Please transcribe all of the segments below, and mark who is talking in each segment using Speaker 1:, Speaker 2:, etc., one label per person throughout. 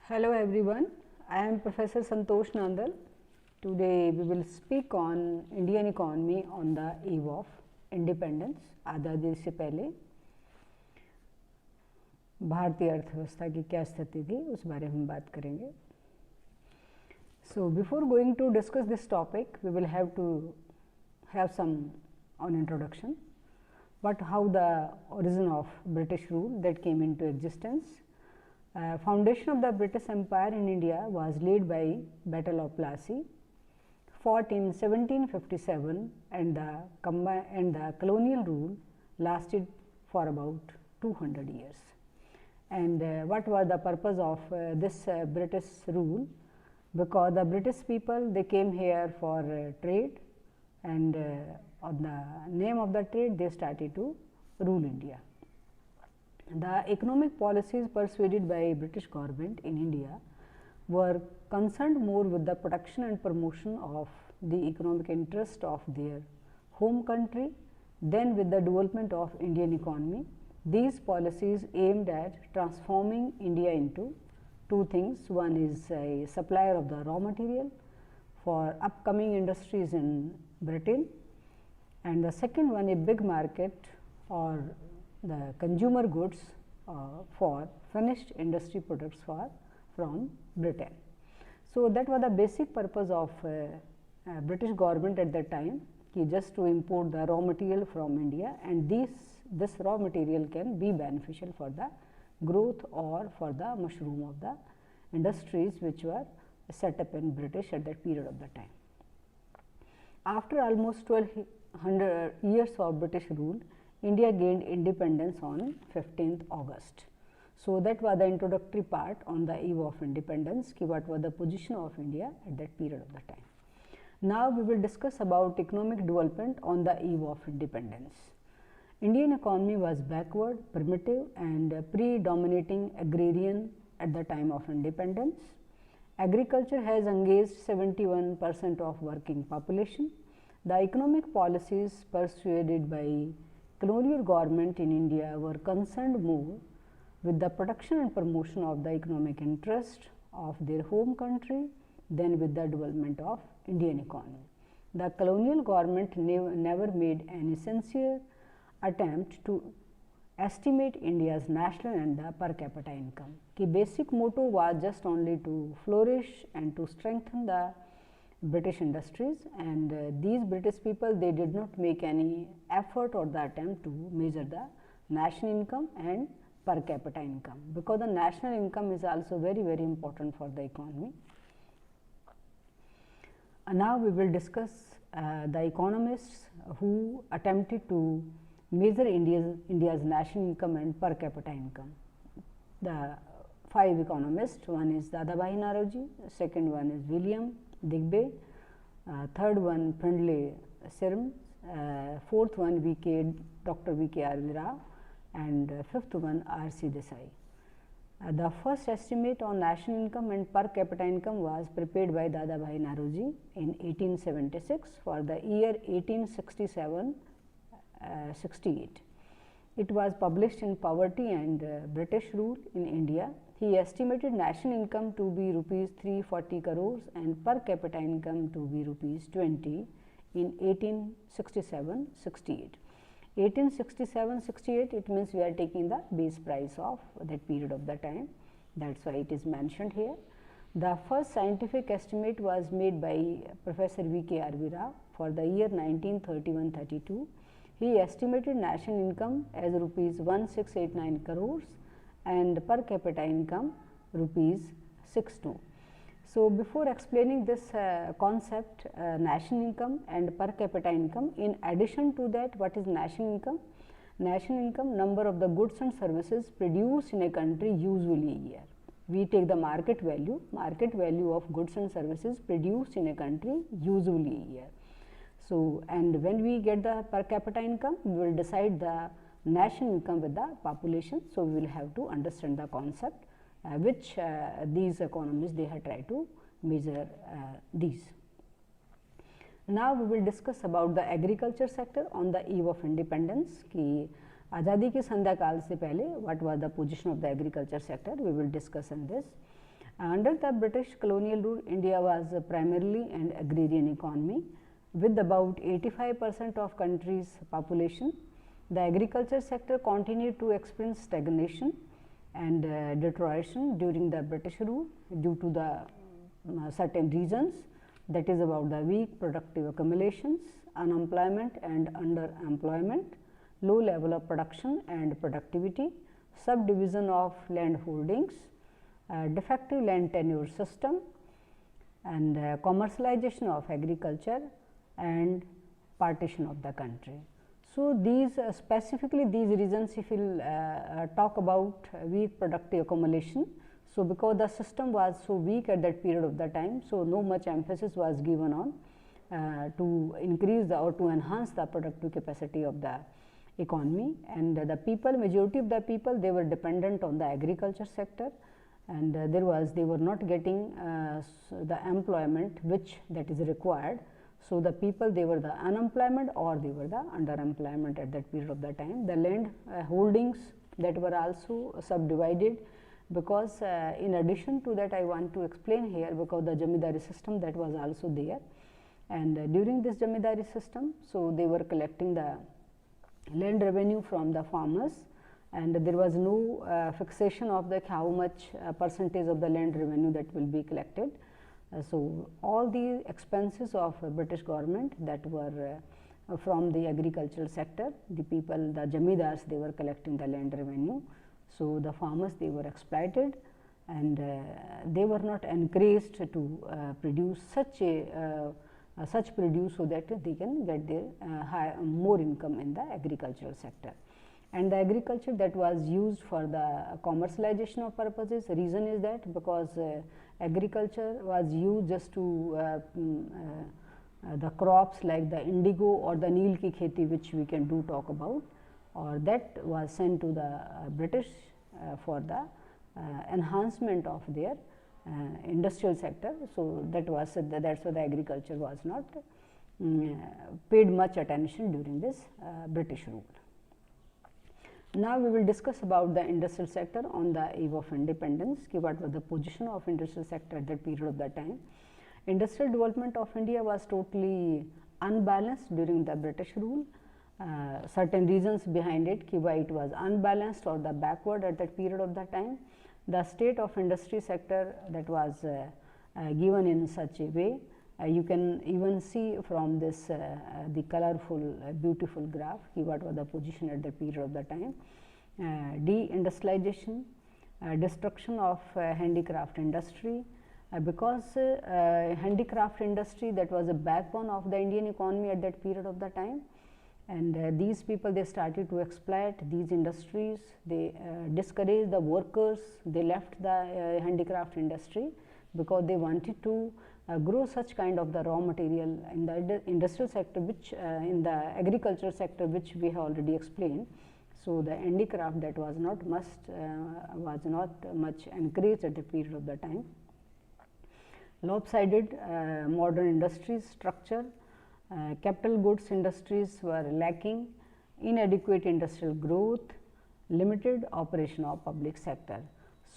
Speaker 1: Hello everyone, I am Professor Santosh Nandal. Today we will speak on Indian economy on the eve of independence. आज़ादी से पहले भारतीय अर्थव्यवस्था की क्या स्थिति थी उस बारे में हम बात करेंगे. So before going to discuss this topic, we will have to have some on introduction. But how the origin of British rule that came into existence. Foundation of the British Empire in India was laid by Battle of Plassey, fought in 1757, and the colonial rule lasted for about 200 years. And what was the purpose of this British rule? Because the British people, they came here for trade, and on the name of the trade they started to rule India. The economic policies persuaded by British government in India were concerned more with the protection and promotion of the economic interest of their home country than with the development of Indian economy. These policies aimed at transforming India into two things. One is a supplier of the raw material for upcoming industries in Britain, and the second one a big market or the consumer goods for finished industry products from Britain. So that was the basic purpose of British government at that time, just to import the raw material from India, and this raw material can be beneficial for the growth or for the mushroom of the industries which were set up in British at that period of the time. After almost 1200 years of British rule, India gained independence on 15th August. So that was the introductory part on the eve of independence, what was the position of India at that period of the time. Now we will discuss about economic development on the eve of independence. Indian economy was backward, primitive and predominating agrarian at the time of independence. Agriculture has engaged 71% of working population. The economic policies persuaded by colonial government in India were concerned more with the protection and promotion of the economic interest of their home country than with the development of Indian economy. The colonial government never made any sincere attempt to estimate India's national and the per capita income. The basic motto was just only to flourish and to strengthen the British industries, and these British people, they did not make any effort or the attempt to measure the national income and per capita income, because the national income is also very important for the economy. Now we will discuss the economists who attempted to measure India's national income and per capita income. The 5 economists, one is Dadabhai Naoroji, second one is William Digby, third one Friendly Sirm, fourth one Dr. V.K. Rao, and fifth one R.C. Desai. The first estimate on national income and per capita income was prepared by Dadabhai Naoroji in 1876 for the year 1867-68. It was published in Poverty and British Rule in India. He estimated national income to be rupees 340 crores and per capita income to be rupees 20 in 1867-68. 1867-68, it means we are taking the base price of that period of the time. That's why it is mentioned here. The first scientific estimate was made by Professor V.K. Rao for the year 1931-32. He estimated national income as rupees 1689 crores and per capita income rupees 62. So before explaining this concept, national income and per capita income, in addition to that, what is national income? National income, number of the goods and services produced in a country usually a year. We take the market value of goods and services produced in a country usually a year. So, and when we get the per capita income, we will decide the national income with the population. So, we will have to understand the concept which these economists they have tried to measure these. Now, we will discuss about the agriculture sector on the eve of independence. कि आज़ादी के संध्या काल से पहले what was the position of the agriculture sector, we will discuss in this. Under the British colonial rule, India was primarily an agrarian economy with about 85% of country's population. The agriculture sector continued to experience stagnation and deterioration during the British rule due to the certain reasons, that is about the weak productive accumulations, unemployment and underemployment, low level of production and productivity, subdivision of land holdings, defective land tenure system, and commercialization of agriculture and partition of the country. So, these specifically these reasons, if we will talk about weak productive accumulation. So, because the system was so weak at that period of the time, so no much emphasis was given on to increase or to enhance the productive capacity of the economy, and the people, majority of the people, they were dependent on the agriculture sector, and they were not getting the employment which that is required. So, the people, they were the unemployment or they were the underemployment at that period of the time. The land holdings that were also subdivided, because in addition to that I want to explain here, because the Jamindari system that was also there, and during this Jamindari system, so they were collecting the land revenue from the farmers, and there was no fixation of the how much percentage of the land revenue that will be collected. So, all the expenses of British government that were from the agricultural sector, the people, the Jamidars, they were collecting the land revenue. So, the farmers, they were exploited, and they were not encouraged to produce such produce, so that they can get their more income in the agricultural sector. And the agriculture that was used for the commercialization of purposes, reason is that because agriculture was used just to the crops like the indigo or the neel ki kheti, which we can do talk about, or that was sent to the British for the enhancement of their industrial sector. So, that was that's why the agriculture was not paid much attention during this British rule. Now, we will discuss about the industrial sector on the eve of independence. What was the position of industrial sector at that period of that time? Industrial development of India was totally unbalanced during the British rule. Certain reasons behind it, why it was unbalanced or the backward at that period of that time. The state of industry sector that was given in such a way, you can even see from this the colorful beautiful graph, what was the position at the period of the time. Deindustrialization, destruction of handicraft industry, because handicraft industry that was a backbone of the Indian economy at that period of the time, and these people, they started to exploit these industries, they discouraged the workers, they left the handicraft industry because they wanted to grow such kind of the raw material in the industrial sector, which in the agricultural sector, which we have already explained. So, the handicraft that was not much encouraged at the period of the time. Lopsided modern industries structure, capital goods industries were lacking, inadequate industrial growth, limited operation of public sector.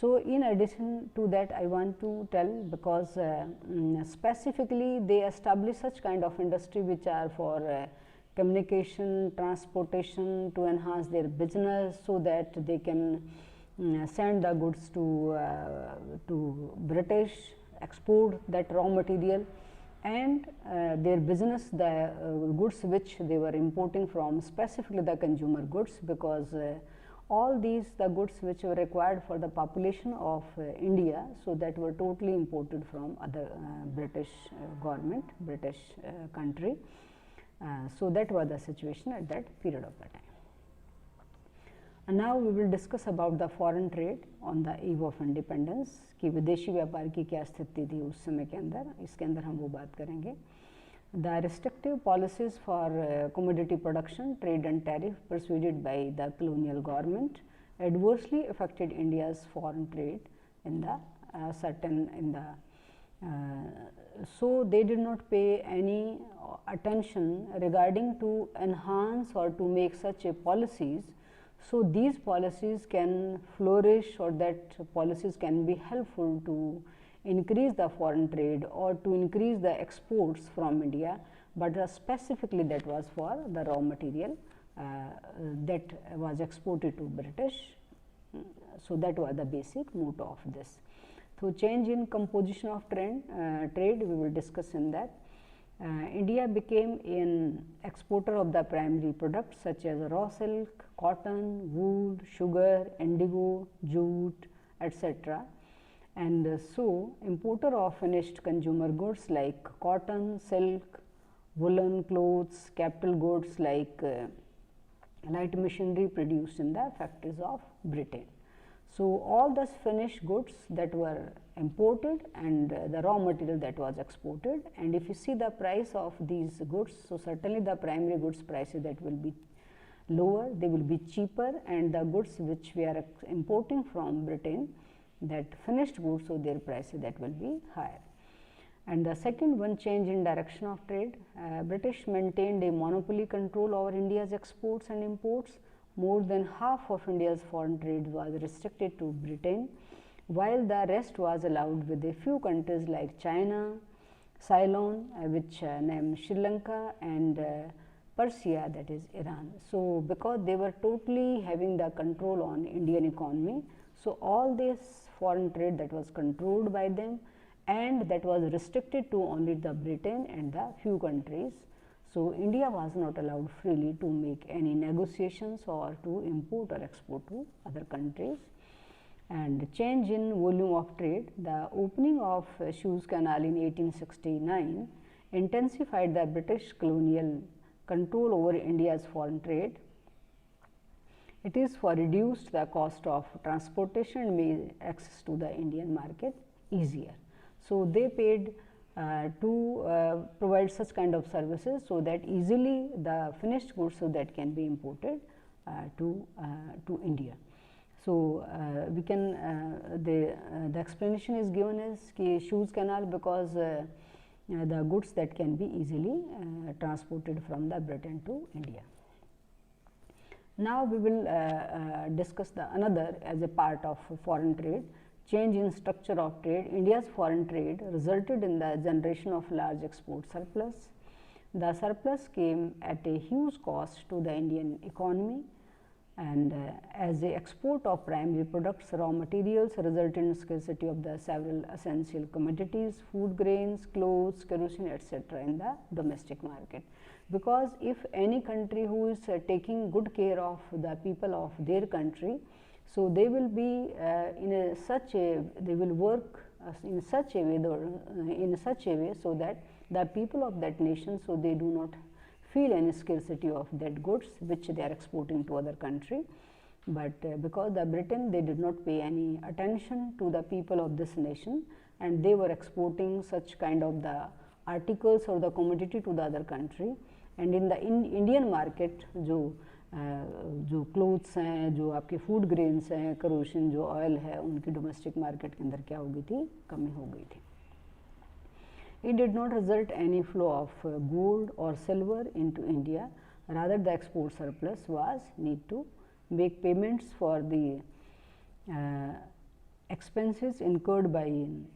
Speaker 1: So, in addition to that, I want to tell, because specifically they establish such kind of industry which are for communication, transportation, to enhance their business, so that they can send the goods to British, export that raw material, and their business, the goods which they were importing from, specifically the consumer goods, because all these the goods which were required for the population of India, so that were totally imported from other British government, British country. So, that was the situation at that period of the time. And now, we will discuss about the foreign trade on the eve of independence, कि विदेशी व्यापार की क्या स्थिति थी उस समय के अंदर, इसके अंदर हम वो बात करेंगे. The restrictive policies for commodity production, trade and tariff pursued by the colonial government adversely affected India's foreign trade in the so they did not pay any attention regarding to enhance or to make such a policies, So, these policies can flourish, or that policies can be helpful to increase the foreign trade or to increase the exports from India, but specifically that was for the raw material that was exported to British. So, that was the basic motto of this. So, change in composition of trade we will discuss in that. India became an exporter of the primary products such as raw silk, cotton, wool, sugar, indigo, jute, etc. And so, importer of finished consumer goods like cotton, silk, woolen clothes, capital goods like light machinery produced in the factories of Britain. So, all those finished goods that were imported and the raw material that was exported, and if you see the price of these goods, so certainly the primary goods prices that will be lower, they will be cheaper, and the goods which we are importing from Britain, that finished goods, so their prices that will be higher. And the second one, change in direction of trade. British maintained a monopoly control over India's exports and imports. More than half of India's foreign trade was restricted to Britain, while the rest was allowed with a few countries like China, Ceylon, which named Sri Lanka, and Persia, that is Iran. So, because they were totally having the control on Indian economy, so all this foreign trade that was controlled by them and that was restricted to only the Britain and the few countries. So, India was not allowed freely to make any negotiations or to import or export to other countries. And change in volume of trade, the opening of Suez Canal in 1869 intensified the British colonial control over India's foreign trade. It is for reduced the cost of transportation and made access to the Indian market easier. So, they paid to provide such kind of services, so that easily the finished goods so that can be imported to India. So, we can the explanation is given as Suez Canal, because the goods that can be easily transported from the Britain to India. Now, we will discuss the another as a part of foreign trade, change in structure of trade. India's foreign trade resulted in the generation of large export surplus. The surplus came at a huge cost to the Indian economy, and as the export of primary products, raw materials resulted in scarcity of the several essential commodities, food grains, clothes, kerosene, etc. in the domestic market. Because if any country who is taking good care of the people of their country, so they will be they will work in such a way so that the people of that nation, so they do not feel any scarcity of that goods which they are exporting to other country. But because the Britain, they did not pay any attention to the people of this nation, and they were exporting such kind of the articles or the commodity to the other country, and in the Indian market जो clothes हैं, जो आपके food grains हैं, corrosion जो oil है, उनकी domestic market के अंदर क्या हो गई थी, कमी हो गई थी. It did not result any flow of gold or silver into India. Rather, the export surplus was need to make payments for the expenses incurred by an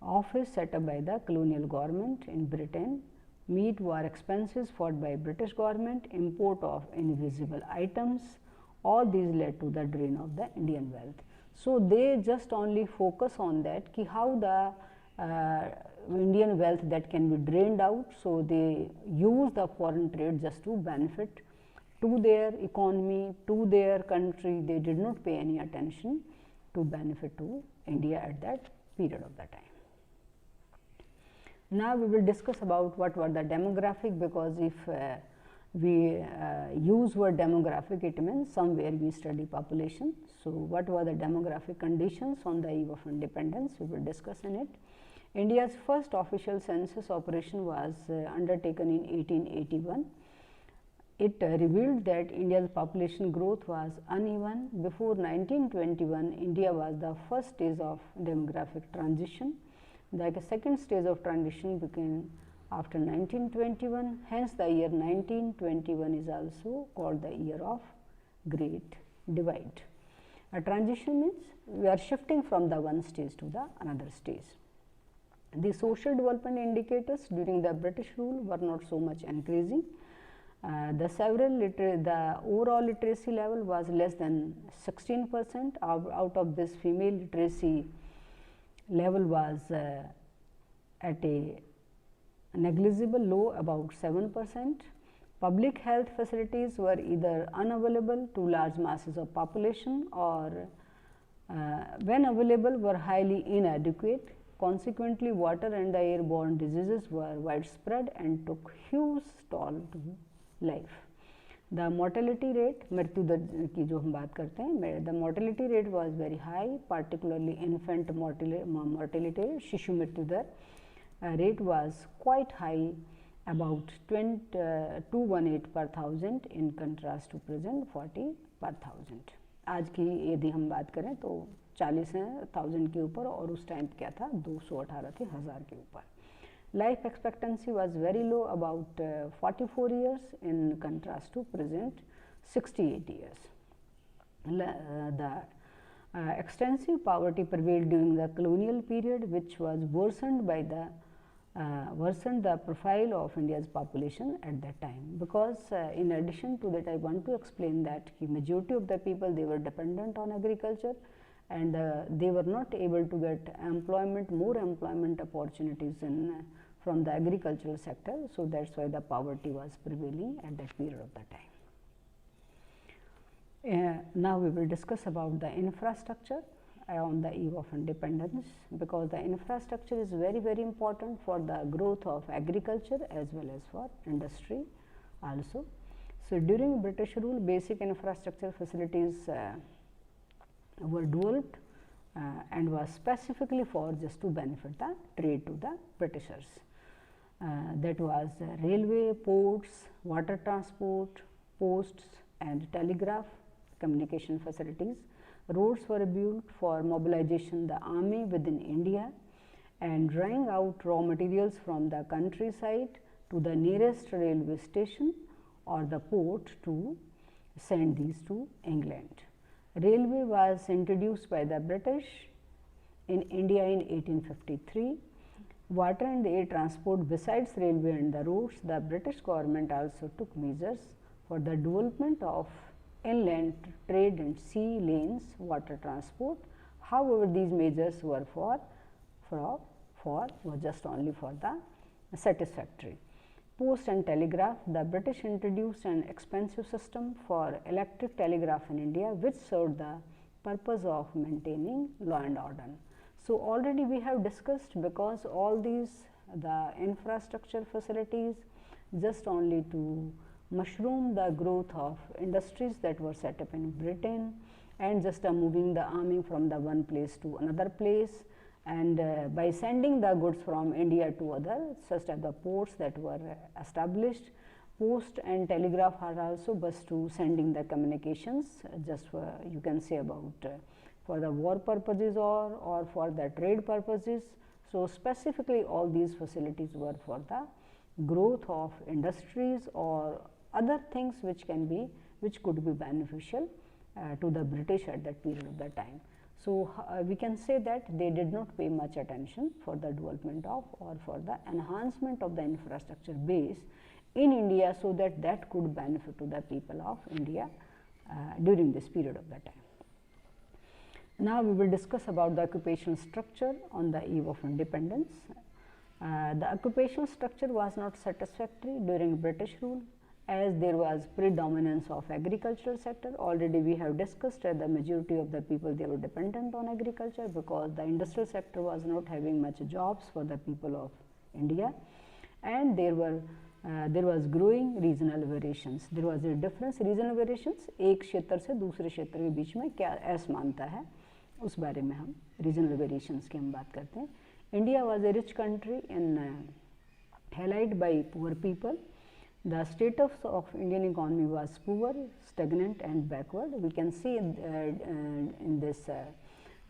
Speaker 1: office set up by the colonial government in Britain, meet war expenses fought by British government, import of invisible items. All these led to the drain of the Indian wealth. So, they just only focus on that ki how the Indian wealth that can be drained out. So, they use the foreign trade just to benefit to their economy, to their country. They did not pay any attention to benefit to India at that period of the time. Now, we will discuss about what were the demographic, because if we use word demographic, it means somewhere we study population. So, what were the demographic conditions on the eve of independence, we will discuss in it. India's first official census operation was undertaken in 1881. It revealed that India's population growth was uneven. Before 1921, India was the first stage of demographic transition. The second stage of transition began after 1921. Hence, the year 1921 is also called the year of Great divide. A transition means we are shifting from the one stage to the another stage. The social development indicators during the British rule were not so much increasing. The overall literacy level was less than 16%. Out of this, female literacy level was at a negligible low, about 7%. Public health facilities were either unavailable to large masses of population or when available were highly inadequate. Consequently, water and the airborne diseases were widespread and took huge toll to life. The mortality rate, मृत्यु दर की जो हम बात करते हैं, the mortality rate was very high, particularly infant mortality rate, शिशु मृत्यु दर rate was quite high, about 218 per thousand in contrast to present 40 per thousand. आज की यदि हम बात करें तो 40,000 के ऊपर और उस टाइम क्या था 218 थे 1000 के ऊपर. Life expectancy was very low, about 44 years in contrast to present 68 years. The extensive poverty prevailed during the colonial period, which was worsened the profile of India's population at that time, because in addition to that I want to explain that the majority of the people, they were dependent on agriculture and they were not able to get more employment opportunities from the agricultural sector. So, that is why the poverty was prevailing at that period of the time. Now, we will discuss about the infrastructure on the eve of independence, because the infrastructure is very, very important for the growth of agriculture as well as for industry also. So, during British rule, basic infrastructure facilities were developed and was specifically for just to benefit the trade to the Britishers. That was railway, ports, water transport, posts and telegraph communication facilities. Roads were built for mobilization the army within India and drawing out raw materials from the countryside to the nearest railway station or the port to send these to England. Railway was introduced by the British in India in 1853. Water and air transport besides railway and the roads, the British government also took measures for the development of inland trade and sea lanes water transport. However, these measures were were just only for the satisfactory. Post and telegraph, the British introduced an expensive system for electric telegraph in India, which served the purpose of maintaining law and order. So, already we have discussed, because all these the infrastructure facilities just only to mushroom the growth of industries that were set up in Britain and just moving the army from the one place to another place, and by sending the goods from India to other such as the ports that were established. Post and telegraph are also bus to sending the communications, just for you can say about for the war purposes or for the trade purposes. So, specifically all these facilities were for the growth of industries or other things which could be beneficial to the British at that period of the time. So, we can say that they did not pay much attention for the development of or for the enhancement of the infrastructure base in India, so that could benefit to the people of India during this period of the time. Now, we will discuss about the occupational structure on the eve of independence. The occupational structure was not satisfactory during British rule, as there was predominance of agricultural sector. Already we have discussed that the majority of the people, they were dependent on agriculture, because the industrial sector was not having much jobs for the people of India, and there was growing regional variations. There was a difference, regional variations, एक क्षेत्र से दूसरे क्षेत्र के बीच में क्या असमानता है, उस बारे में हम regional variations की हम बात करते हैं. India was a rich country and allied by poor people. The status of Indian economy was poor, stagnant and backward. We can see in this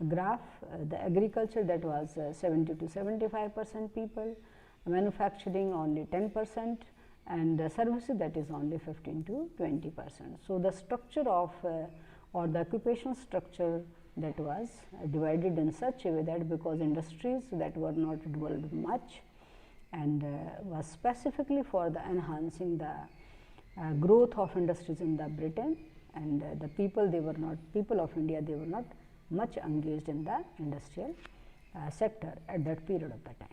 Speaker 1: graph the agriculture, that was 70 to 75% people, manufacturing only 10%, and services, that is only 15 to 20%. So, the structure of or the occupational structure that was divided in such a way that because industries that were not developed much and was specifically for the enhancing the growth of industries in the Britain, and the people of India, they were not much engaged in the industrial sector at that period of the time.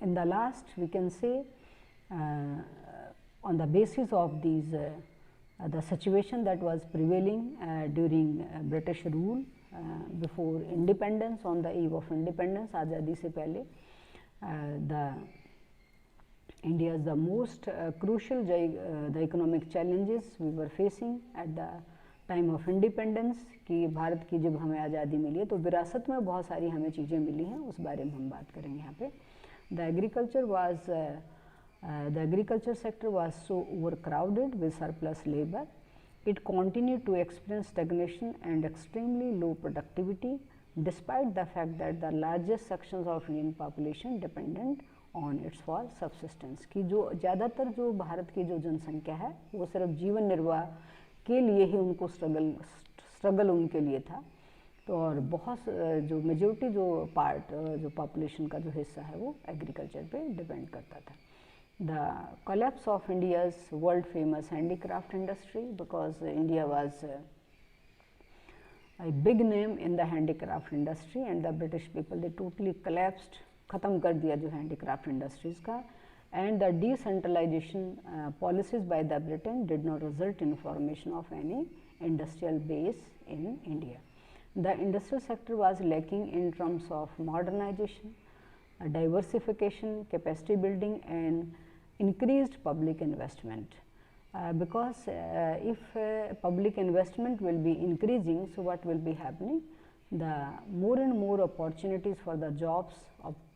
Speaker 1: In the last, we can say, on the basis of these the situation that was prevailing during British rule before independence, on the eve of independence, आज़ादी से पहले, the India's the most crucial the economic challenges we were facing at the time of independence, कि भारत की जब हमें आज़ादी मिली है तो विरासत में बहुत सारी हमें चीज़ें मिली हैं, उस बारे में हम बात करेंगे यहाँ पे. The agriculture sector was so overcrowded with surplus labor. It continued to experience stagnation and extremely low productivity, despite the fact that the largest sections of Indian population dependent on its for subsistence. कि जो ज़्यादातर जो भारत की जो जनसंख्या है वो सिर्फ जीवन निर्वाह के लिए ही उनको स्ट्रगल उनके लिए था. तो और बहुत जो मेजोरिटी जो पार्ट जो पॉपुलेशन का जो हिस्सा है वो एग्रीकल्चर पे डिपेंड करता था. The collapse of India's world famous handicraft industry, because India was a big name in the handicraft industry, and the British people, they totally collapsed, ख़त्म कर दिया जो handicraft industries का. And the decentralization policies by the Britain did not result in formation of any industrial base in India. The industrial sector was lacking in terms of modernization, diversification, capacity building, and increased public investment. Because if public investment will be increasing, so what will be happening? The more and more opportunities for the jobs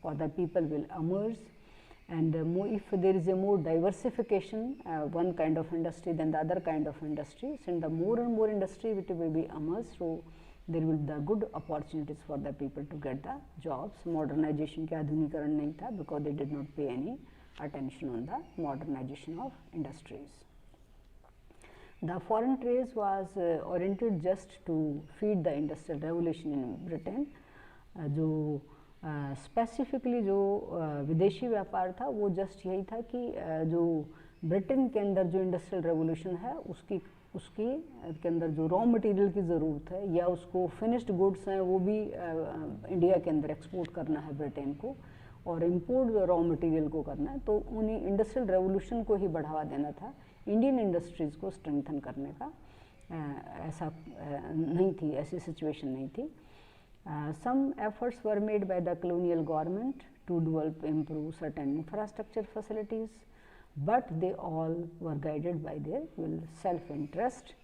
Speaker 1: for the people will emerge, and if there is a more diversification, one kind of industry than the other kind of industries, and the more and more industry which will be emerged, so there will be the good opportunities for the people to get the jobs. Modernization के आधुनिकरण नहीं था, because they did not pay any attention on the modernization of industries. The foreign trade was oriented just to feed the industrial revolution in Britain. जो specifically जो विदेशी व्यापार था वो just यही था कि जो ब्रिटेन के अंदर जो इंडस्ट्रियल रेवोल्यूशन है उसके के अंदर जो रॉ मटेरियल की ज़रूरत है या उसको फिनिश्ड गुड्स हैं वो भी इंडिया के अंदर एक्सपोर्ट करना है ब्रिटेन को, और इम्पोर्ट रॉ मटेरियल को करना है, तो उन्हीं इंडस्ट्रियल रेवोल्यूशन को ही बढ़ावा देना था, इंडियन इंडस्ट्रीज़ को स्ट्रेंथन करने का ऐसा नहीं थी, ऐसी सिचुएशन नहीं थी. Some efforts were made by the colonial government to develop, improve certain infrastructure facilities, but they all were guided by their self-interest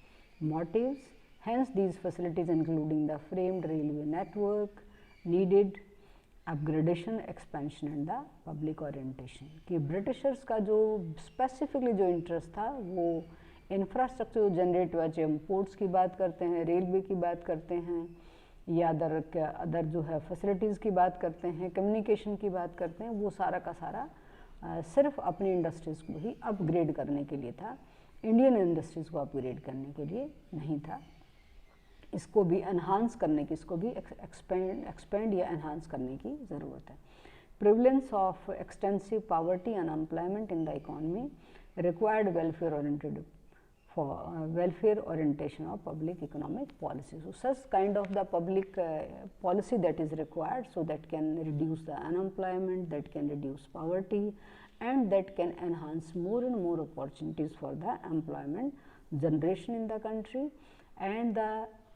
Speaker 1: motives. Hence, these facilities, including the framed railway network, needed upgradation, expansion and the public orientation. कि Britishers का जो specifically जो interest था वो infrastructure generate हुआ, चाहे हम ports की बात करते हैं, रेलवे की बात करते हैं, या अदर जो है फैसिलिटीज़ की बात करते हैं, कम्युनिकेशन की बात करते हैं, वो सारा का सारा सिर्फ अपनी इंडस्ट्रीज़ को ही अपग्रेड करने के लिए था, इंडियन इंडस्ट्रीज़ को अपग्रेड करने के लिए नहीं था. इसको भी एनहांस करने की, इसको भी एक्सपेंड या एनहांस करने की ज़रूरत है. Prevalence of extensive poverty, unemployment in the economy required welfare orientation of public economic policies. So such kind of the public policy that is required, so that can reduce the unemployment, that can reduce poverty, and that can enhance more and more opportunities for the employment generation in the country. And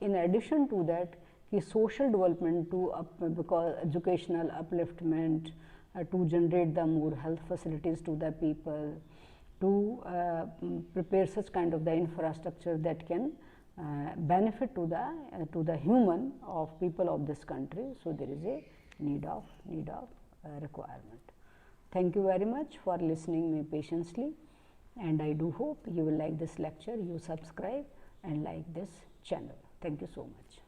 Speaker 1: in addition to that, the social development because educational upliftment, to generate the more health facilities to the people, to prepare such kind of the infrastructure that can benefit to the human of people of this country. So there is a need of requirement. Thank you very much for listening me patiently, and I do hope you will like this lecture. You subscribe and like this channel. Thank you so much.